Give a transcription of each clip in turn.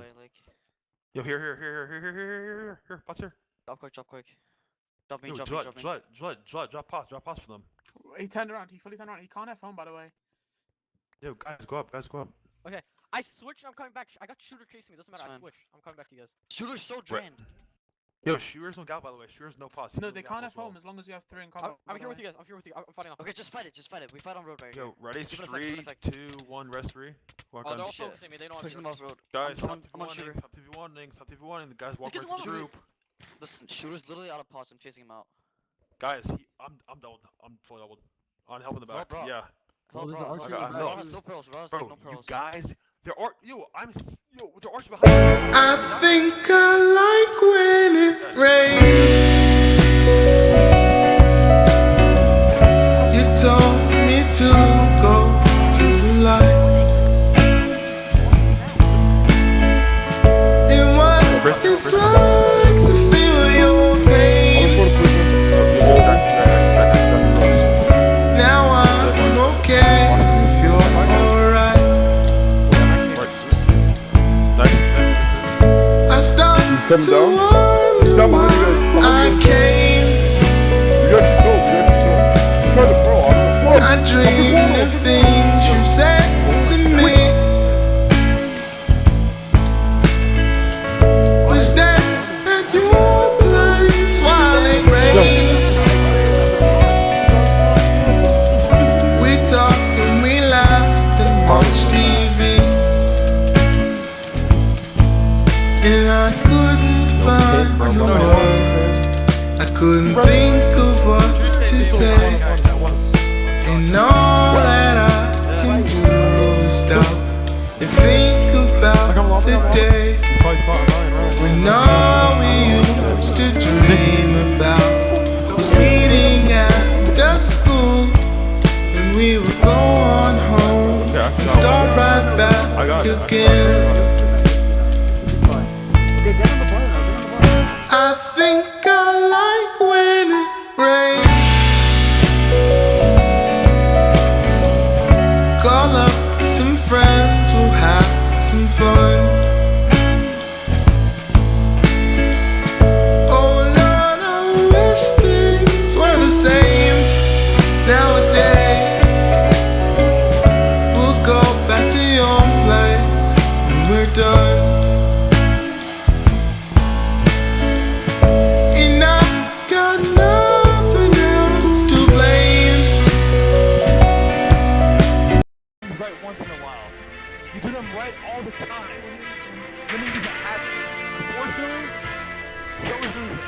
way, like. Yo, here. Bots here. Drop quick. Drop me, Yo, drop me. Gillette, drop pause for them. He turned around. He fully turned around. He can't have phone, by the way. Yo, guys, go up. Okay, I switched. I'm coming back. I got shooter chasing me. Doesn't matter. I Fine. switched. I'm coming back to you guys. Shooter's so drained. Yo, shooters no gal, by the way. Shooters no pause. No, they can't have home as long as you have 3 in combat. I'm here with you guys. I'm fighting off. Okay, just fight it. We fight on road right here. Yo, ready? Keep it 3, effect. 2, 1, rest 3. Walk Oh, they're on. all shit. focusing me. They know I'm Pushing them here. off road. Guys, I'm on shooter. stop TV1ing. The guys walk Because right through the one- group. Listen, shooter's literally out of pots. I'm chasing him out. Guys, I'm doubled. I'm fully doubled. On help in the back. bro. Yeah. Hell, there's bro. an archer archer in the Raw back. has no pearls. Raw has Bro, like no you pearls. guys, there are there are behind. I think I like when it rains. You told me to go to the light. And what it's like to feel your pain. Now I'm okay if you're alright. I start coming to down? wonder why I came. I dreamed of things you said to me. Was that at your place while it rains? We talk and we laugh and watch TV. And I couldn't find the words. I couldn't think of what to say. And all that I can do is stop and think about the day when all we used to dream about was meeting at the school. And we would go on home and start right back again. I think I like when it rains. Call up some friends, we'll have some fun. Oh Lord, I wish things were the same nowadays. We'll go back to your place when we're done. And I got nothing else to blame. Right once in a while. You do them right all the time. Winning is a habit. Unfortunately, so is losing.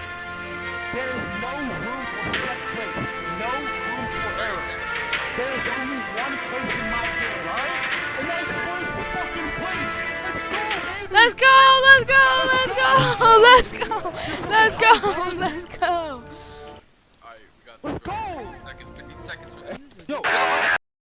There is no room for set place. No room for error. There is only one place in my game, alright? And that's first fucking place. Let's go, baby! Let's go. Let's go! Alright, we got 15 seconds. Yo!